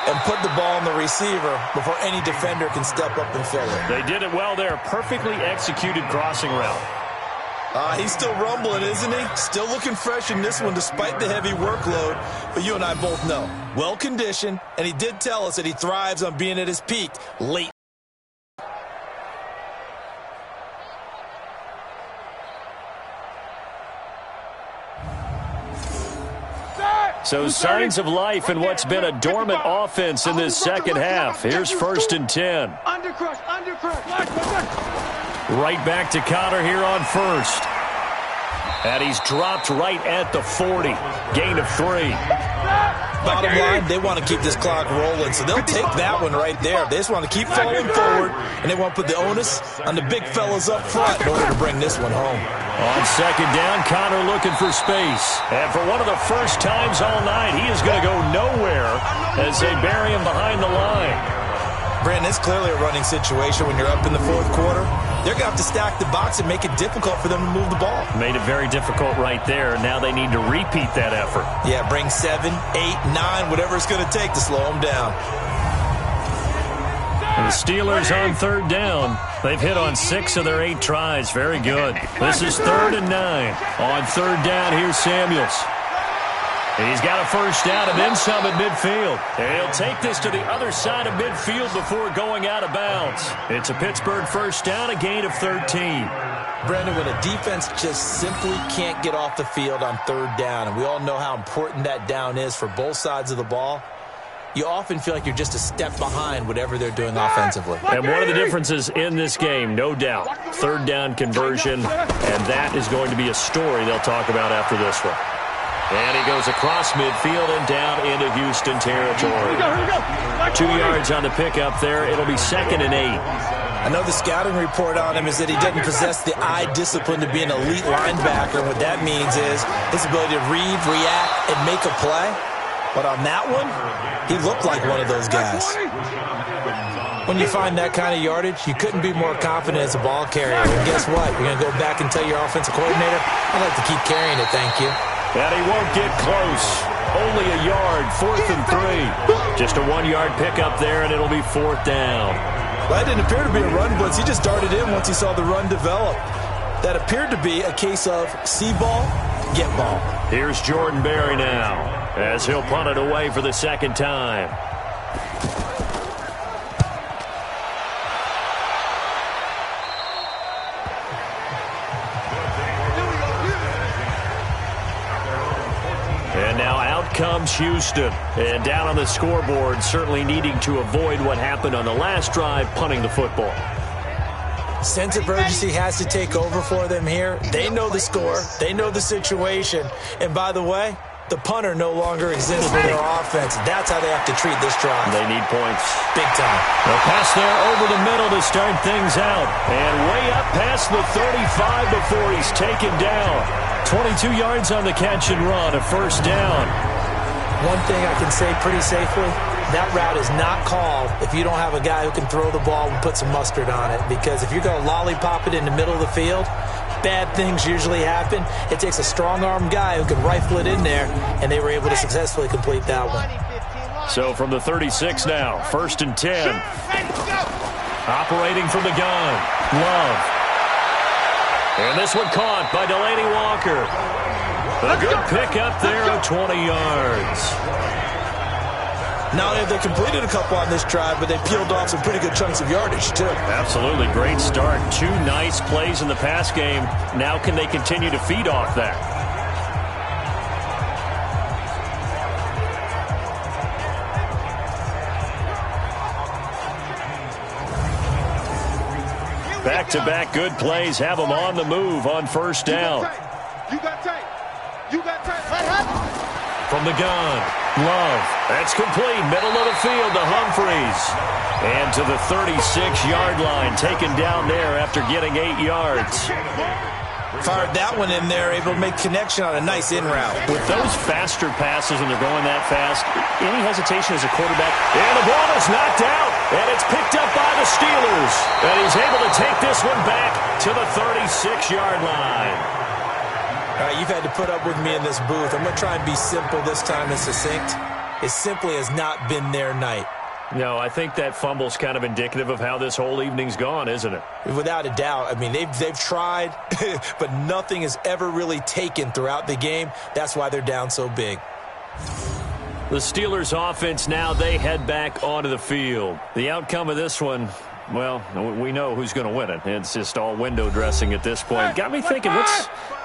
and put the ball on the receiver before any defender can step up and fill it. They did it well there. Perfectly executed crossing route. He's still rumbling, isn't he? Still looking fresh in this one despite the heavy workload. But you and I both know, well-conditioned, and he did tell us that he thrives on being at his peak late. So signs of life in what's been a dormant offense in this 2nd half. Here's 1st and 10. Right back to Connor here on 1st. And he's dropped right at the 40. Gain of 3. Bottom line, they want to keep this clock rolling, so they'll take that one right there. They just want to keep falling forward, and they want to put the onus on the big fellas up front in order to bring this one home. On second down, Connor looking for space. And for one of the first times all night, he is going to go nowhere as they bury him behind the line. Brandon, it's clearly a running situation when you're up in the fourth quarter. They're going to have to stack the box and make it difficult for them to move the ball. Made it very difficult right there. Now they need to repeat that effort. Yeah, bring 7, 8, 9, whatever it's going to take to slow them down. And the Steelers on third down. They've hit on 6 of their 8 tries. Very good. This is 3rd and 9. On third down, here's Samuels. He's got a first down and then some at midfield. And he'll take this to the other side of midfield before going out of bounds. It's a Pittsburgh first down, a gain of 13. Brandon, when a defense just simply can't get off the field on third down, and we all know how important that down is for both sides of the ball, you often feel like you're just a step behind whatever they're doing offensively. And one of the differences in this game, no doubt, third down conversion, and that is going to be a story they'll talk about after this one. And he goes across midfield and down into Houston territory. 2 yards on the pickup there. It'll be 2nd and 8. I know the scouting report on him is that he doesn't possess the eye discipline to be an elite linebacker. And what that means is his ability to read, react, and make a play. But on that one, he looked like one of those guys. When you find that kind of yardage, you couldn't be more confident as a ball carrier. And guess what? You're going to go back and tell your offensive coordinator, I'd like to keep carrying it, thank you. And he won't get close. Only a yard, 4th and 3. Just a 1-yard pickup there, and it'll be 4th down. Well, that didn't appear to be a run blitz. He just darted in once he saw the run develop. That appeared to be a case of see ball, get ball. Here's Jordan Berry now, as he'll punt it away for the second time. And now out comes Houston. And down on the scoreboard, certainly needing to avoid what happened on the last drive, punting the football. Sense of urgency has to take over for them here. They know the score. They know the situation. And by the way, the punter no longer exists for their offense. That's how they have to treat this drive. They need points. Big time. A pass there over the middle to start things out. And way up past the 35 before he's taken down. 22 yards on the catch and run, a first down. One thing I can say pretty safely, that route is not called if you don't have a guy who can throw the ball and put some mustard on it. Because if you're going to lollipop it in the middle of the field, bad things usually happen. It takes a strong-armed guy who can rifle it in there, and they were able to successfully complete that one. So from the 36 now, 1st and 10. Operating from the gun, Love. And this one caught by Delaney Walker. A good pickup there of 20 yards. Not only have they completed a couple on this drive, but they peeled off some pretty good chunks of yardage, too. Absolutely. Great start. 2 nice plays in the pass game. Now can they continue to feed off that? Back-to-back good plays have them on the move on first down. You got tape. You got tape. From the gun, Love. That's complete. Middle of the field to Humphreys. And to the 36-yard line, taken down there after getting 8 yards. Fired that one in there, able to make connection on a nice in route. With those faster passes when they're going that fast, any hesitation as a quarterback, and the ball is knocked out, and it's picked up by the Steelers. And he's able to take this one back to the 36-yard line. All right, you've had to put up with me in this booth. I'm going to try and be simple this time and succinct. It simply has not been their night. No, I think that fumble's kind of indicative of how this whole evening's gone, isn't it? Without a doubt. I mean, they've tried, but nothing is ever really taken throughout the game. That's why they're down so big. The Steelers' offense now, they head back onto the field. The outcome of this one, well, we know who's going to win it. It's just all window dressing at this point. Got me thinking,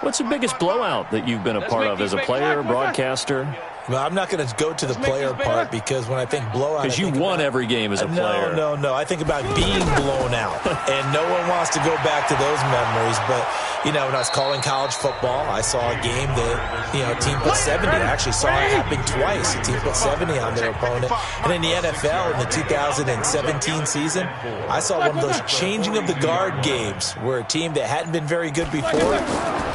what's the biggest blowout that you've been a part of as a player, broadcaster? Well, I'm not going to go to the player part because when I think blowout... Because you won every game as a player. No. I think about being blown out. And no one wants to go back to those memories. But, when I was calling college football, I saw a game that, a team put 70. I actually saw it happen twice. A team put 70 on their opponent. And in the NFL, in the 2017 season, I saw one of those changing of the guard games where a team that hadn't been very good before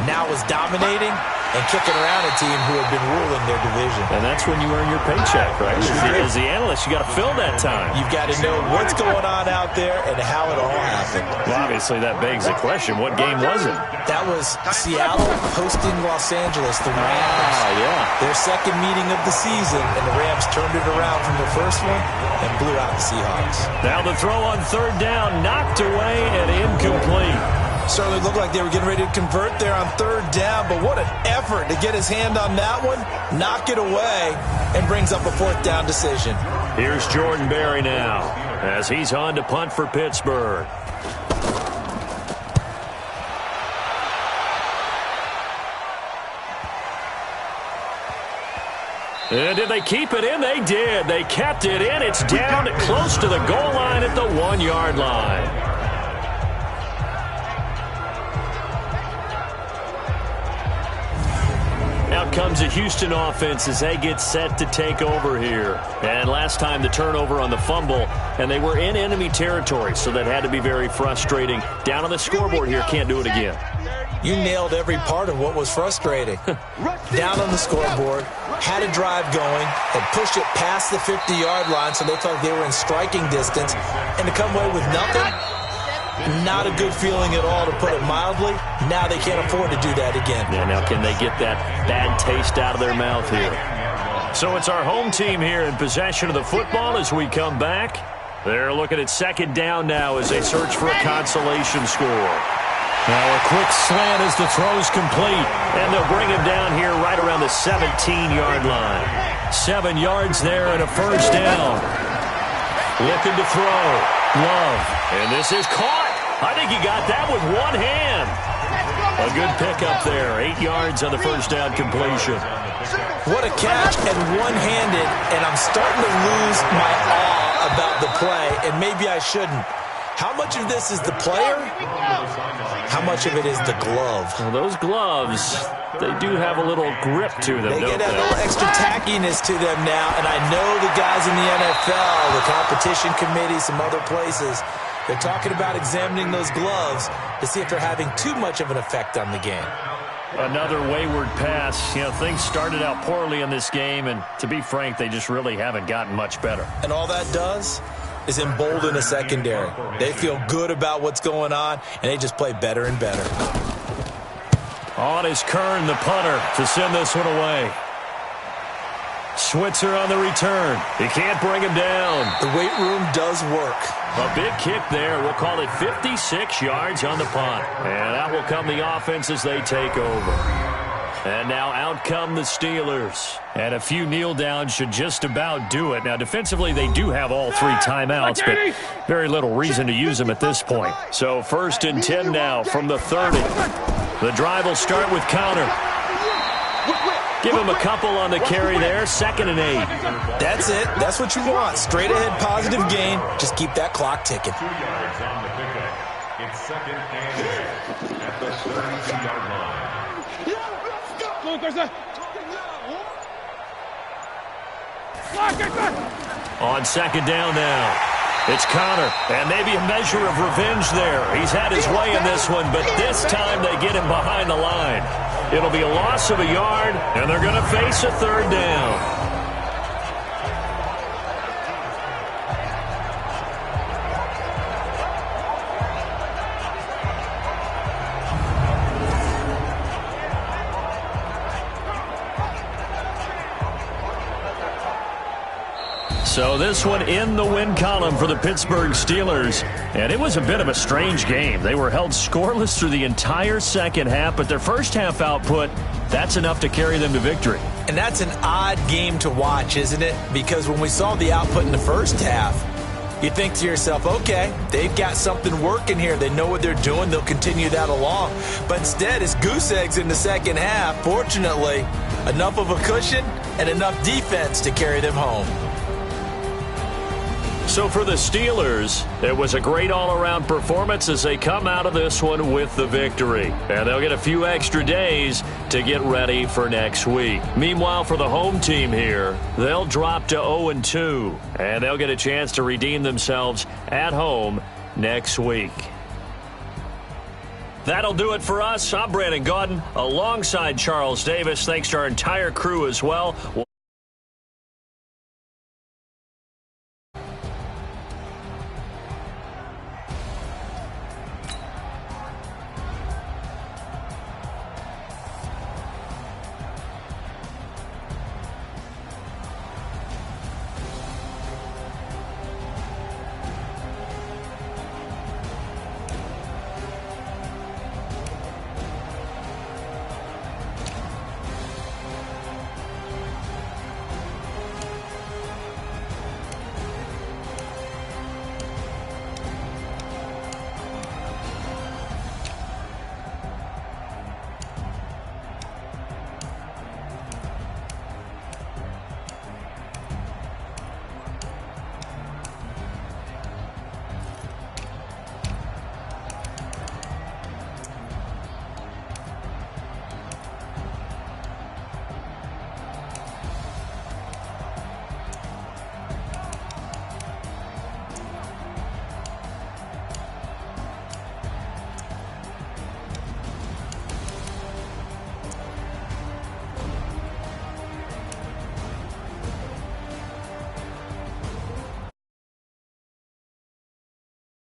now was dominating and kicking around a team who had been ruling their division. And that's when you earn your paycheck, right? As the analyst, you got to fill that time. You've got to know what's going on out there and how it all happened. Well, obviously, that begs the question, what game was it? That was Seattle hosting Los Angeles, the Rams. Yeah. Their second meeting of the season, and the Rams turned it around from the first one and blew out the Seahawks. Now the throw on third down, knocked away and incomplete. Certainly looked like they were getting ready to convert there on third down, but what an effort to get his hand on that one, knock it away, and brings up a fourth down decision. Here's Jordan Berry now as he's on to punt for Pittsburgh. And did they keep it in? They did. They kept it in. It's down close to the goal line at the 1-yard line. Out comes the Houston offense as they get set to take over here. And last time the turnover on the fumble, and they were in enemy territory, so that had to be very frustrating. Down on the scoreboard here, can't do it again. You nailed every part of what was frustrating. Down on the scoreboard, had a drive going, had pushed it past the 50-yard line, so they thought they were in striking distance, and to come away with nothing, not a good feeling at all, to put it mildly. Now they can't afford to do that again. Yeah, now can they get that bad taste out of their mouth here? So it's our home team here in possession of the football as we come back. They're looking at second down now as they search for a consolation score. Now a quick slant as the throw's complete. And they'll bring him down here right around the 17-yard line. 7 yards there and a first down. Looking to throw. Love. And this is caught. I think he got that with one hand. A good pickup there. 8 yards on the first down completion. What a catch, and one-handed, and I'm starting to lose my awe about the play, and maybe I shouldn't. How much of this is the player? How much of it is the glove? Well, those gloves, they do have a little grip to them, They don't get a little extra tackiness to them now, and I know the guys in the NFL, the competition committee, some other places, they're talking about examining those gloves to see if they're having too much of an effect on the game. Another wayward pass. Things started out poorly in this game, and to be frank, they just really haven't gotten much better. And all that does is embolden a secondary. They feel good about what's going on, and they just play better and better. On is Kern, the punter, to send this one away. Switzer on the return. He can't bring him down. The weight room does work. A big kick there. We'll call it 56 yards on the punt. And that will come the offense as they take over. And now out come the Steelers. And a few kneel downs should just about do it. Now, defensively, they do have all 3 timeouts, but very little reason to use them at this point. So 1st and 10 now from the 30. The drive will start with Connor. Give him a couple on the carry there. 2nd and 8. That's it. That's what you want. Straight ahead, positive gain. Just keep that clock ticking. 2 yards on the pickup. It's 2nd and 8 at the 32-yard line. On 2nd down now. It's Connor, and maybe a measure of revenge there. He's had his way in this one, but this time they get him behind the line. It'll be a loss of a yard, and they're going to face a 3rd down. So this one in the win column for the Pittsburgh Steelers. And it was a bit of a strange game. They were held scoreless through the entire second half, but their first half output, that's enough to carry them to victory. And that's an odd game to watch, isn't it? Because when we saw the output in the first half, you think to yourself, okay, they've got something working here. They know what they're doing. They'll continue that along. But instead, it's goose eggs in the second half. Fortunately, enough of a cushion and enough defense to carry them home. So for the Steelers, it was a great all-around performance as they come out of this one with the victory. And they'll get a few extra days to get ready for next week. Meanwhile, for the home team here, they'll drop to 0-2, and they'll get a chance to redeem themselves at home next week. That'll do it for us. I'm Brandon Gaudin alongside Charles Davis. Thanks to our entire crew as well.